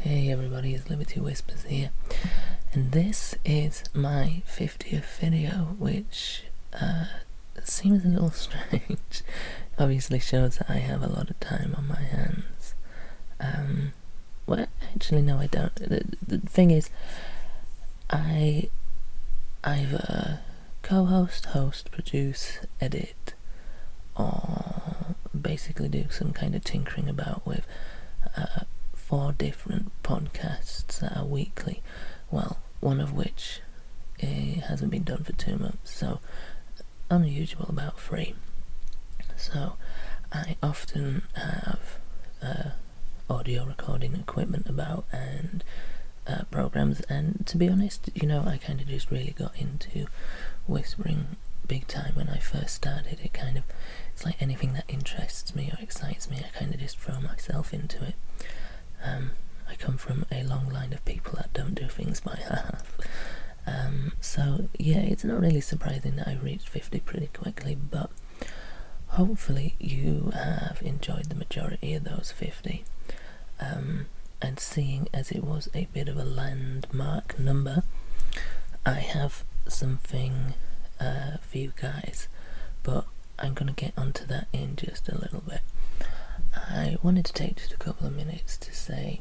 Hey everybody, it's Liberty Whispers here, and this is my 50th video, which seems a little strange. Obviously shows that I have a lot of time on my hands. Well, actually no, I don't. The thing is, I either co-host, host, produce, edit, or basically do some kind of tinkering about with 4 different podcasts that are weekly, well, one of which hasn't been done for 2 months, so unusual, about 3. So I often have audio recording equipment about and programs, and to be honest, you know, I kind of just really got into whispering big time when I first started. It's like anything that interests me or excites me, I kind of just throw myself into it. I come from a long line of people that don't do things by half. So yeah, it's not really surprising that I reached 50 pretty quickly, but hopefully you have enjoyed the majority of those 50. And seeing as it was a bit of a landmark number, I have something for you guys, but I'm going to get onto that in just a little bit. I wanted to take just a couple of minutes to say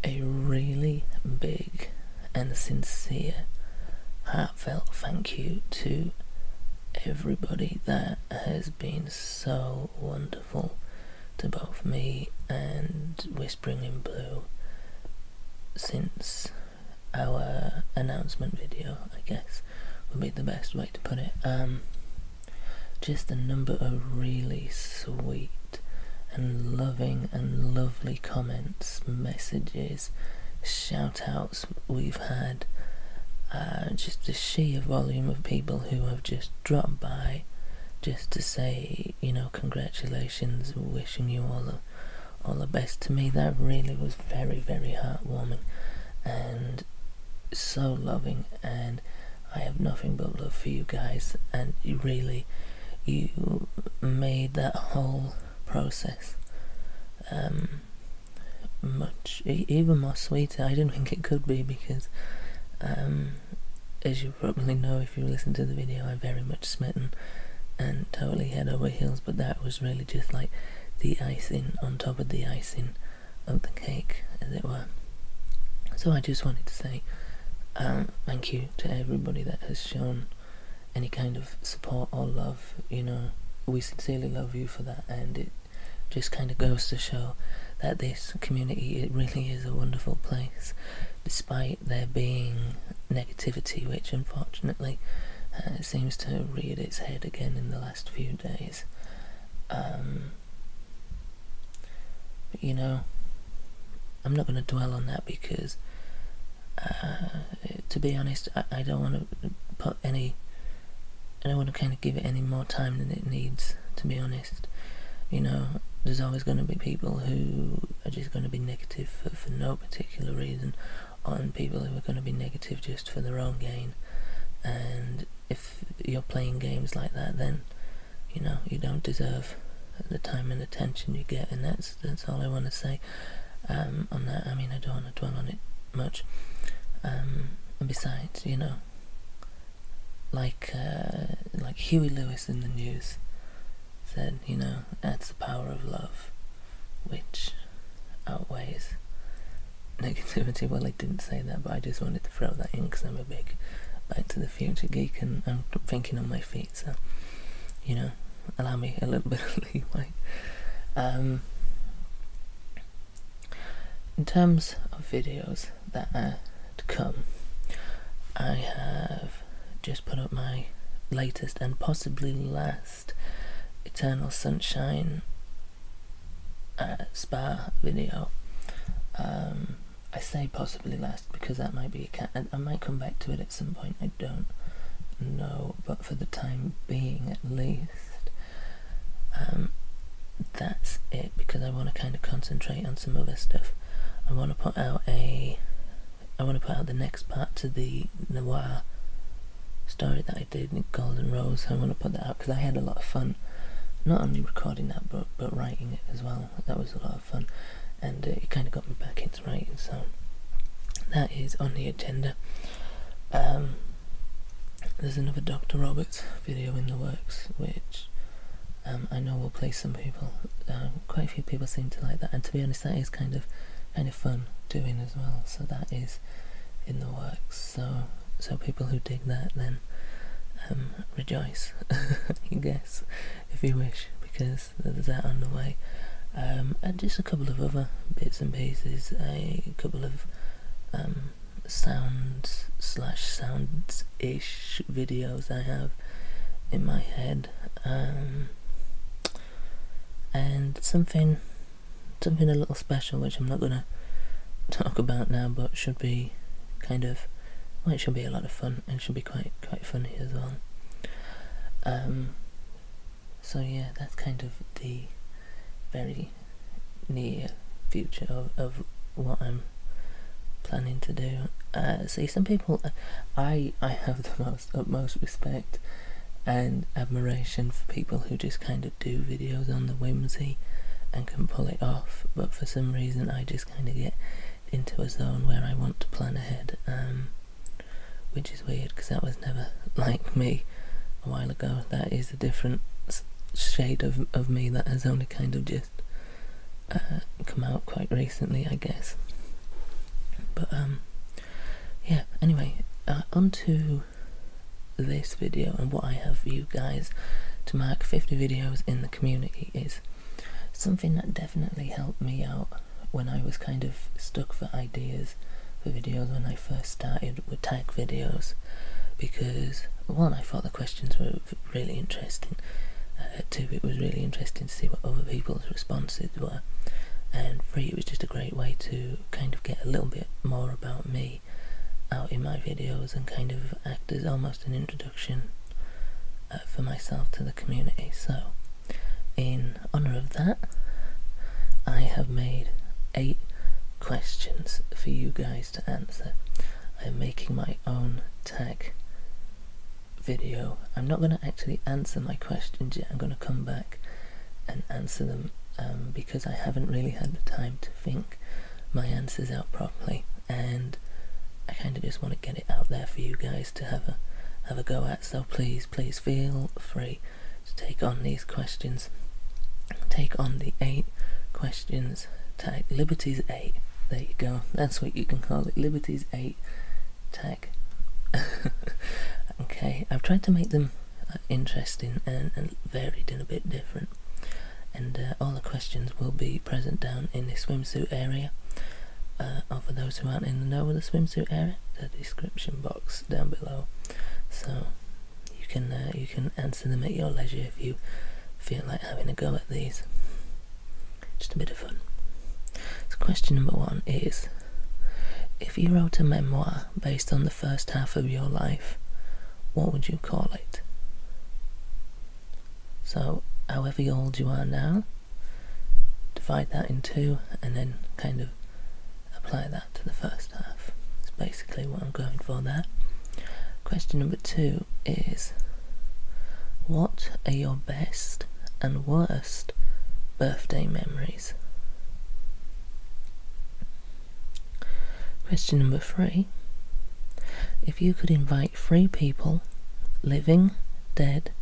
a really big and sincere, heartfelt thank you to everybody that has been so wonderful to both me and Whispering in Blue since our announcement video, I guess would be the best way to put it. Just a number of really sweet and loving and lovely comments, messages, shout outs we've had, just a sheer volume of people who have just dropped by just to say, you know, congratulations, wishing you all the best. To me, that really was very, very heartwarming and so loving, and I have nothing but love for you guys, and you made that whole process even more sweeter. I didn't think it could be, because as you probably know if you listen to the video, I'm very much smitten and totally head over heels, but that was really just like the icing on top of the icing of the cake, as it were. So I just wanted to say thank you to everybody that has shown any kind of support or love. You know, we sincerely love you for that, and it just kind of goes to show that this community, it really is a wonderful place, despite there being negativity, which unfortunately seems to rear its head again in the last few days. But you know, I'm not going to dwell on that, because to be honest, I don't want to put any, I don't want to kind of give it any more time than it needs, to be honest. You know, there's always going to be people who are just going to be negative for no particular reason, and people who are going to be negative just for their own gain. And if you're playing games like that, then, you know, you don't deserve the time and attention you get, and that's all I want to say on that. I mean, I don't want to dwell on it much. And besides, you know, like Huey Lewis in the News said, you know, that's the power of love, which outweighs negativity. Well, I didn't say that, but I just wanted to throw that in because I'm a big Back to the Future geek, and I'm thinking on my feet, so, you know, allow me a little bit of leeway. In terms of videos that are to come, I have just put up my latest and possibly last Eternal Sunshine Spa video. I say possibly last because that might be I might come back to it at some point, I don't know, but for the time being at least, that's it, because I want to kind of concentrate on some other stuff. I want to put out the next part to the memoir story that I did in Golden Rose. I want to put that out because I had a lot of fun not only recording that but writing it as well. That was a lot of fun, and it kind of got me back into writing, so that is on the agenda. There's another Dr. Roberts video in the works, which I know will please some people. Quite a few people seem to like that, and to be honest, that is kind of fun doing as well. So that is in the works. So people who dig that, then rejoice, I guess, if you wish, because there's that on the way. And just a couple of other bits and pieces, a couple of sounds/sounds-ish videos I have in my head, and something a little special, which I'm not going to talk about now, but should be it should be a lot of fun, and should be quite funny as well. So yeah, that's kind of the very near future of what I'm planning to do. See, some people, I have the utmost respect and admiration for people who just kind of do videos on the whimsy and can pull it off, but for some reason I just kind of get into a zone where I want to plan ahead, which is weird, because that was never like me a while ago. That is a different shade of me that has only kind of just come out quite recently, I guess. But yeah, anyway, onto this video, and what I have for you guys to mark 50 videos in the community is something that definitely helped me out when I was kind of stuck for ideas for videos when I first started with tag videos, because one, I thought the questions were really interesting, two, it was really interesting to see what other people's responses were, and three, it was just a great way to kind of get a little bit more about me out in my videos and kind of act as almost an introduction for myself to the community. So in honour of that, I have made 8 questions for you guys to answer. I am making my own tag video. I'm not going to actually answer my questions yet. I'm going to come back and answer them because I haven't really had the time to think my answers out properly, and I kind of just want to get it out there for you guys to have a go at. So please feel free to take on these questions. Take on the 8 questions tag. Liberty's 8. There you go. That's what you can call it. Liberty's 8 tag. Okay, I've tried to make them interesting and varied and a bit different. And all the questions will be present down in the swimsuit area. For those who aren't in the know with the swimsuit area, the description box down below. So you can answer them at your leisure if you feel like having a go at these. Just a bit of fun. So question number 1 is, if you wrote a memoir based on the first half of your life, what would you call it? So however old you are now, divide that in 2 and then kind of apply that to the first half. That's basically what I'm going for there. Question number 2 is, what are your best and worst birthday memories? Question number 3, if you could invite 3 people, living, dead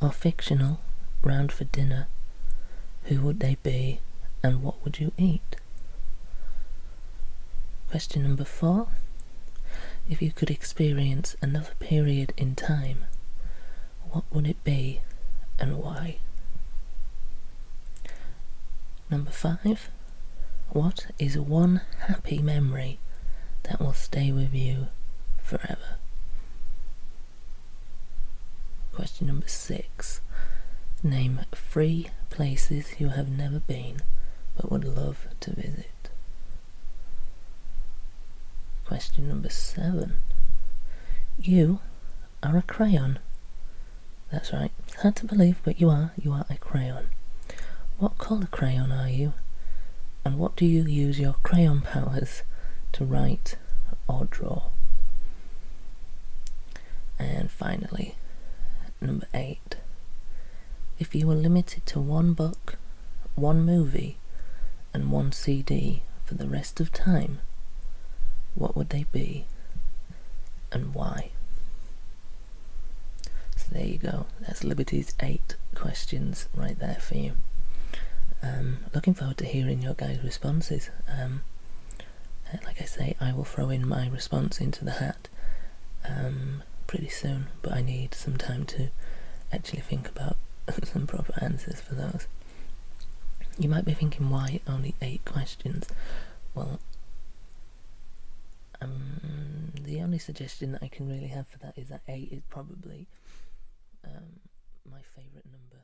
or fictional, round for dinner, who would they be and what would you eat? Question number 4, if you could experience another period in time, what would it be and why? Number 5, what is one happy memory that will stay with you forever? Question number 6, name 3 places you have never been but would love to visit. Question number 7, you are a crayon. That's right, it's hard to believe, but you are a crayon. What colour crayon are you, and what do you use your crayon powers to write or draw? And finally, number 8, if you were limited to one book, one movie, and one CD for the rest of time, what would they be and why? So there you go. That's Liberty's 8 questions right there for you. Looking forward to hearing your guys' responses. Like I say, I will throw in my response into the hat pretty soon, but I need some time to actually think about some proper answers for those. You might be thinking, why only 8 questions? Well, the only suggestion that I can really have for that is that 8 is probably my favourite number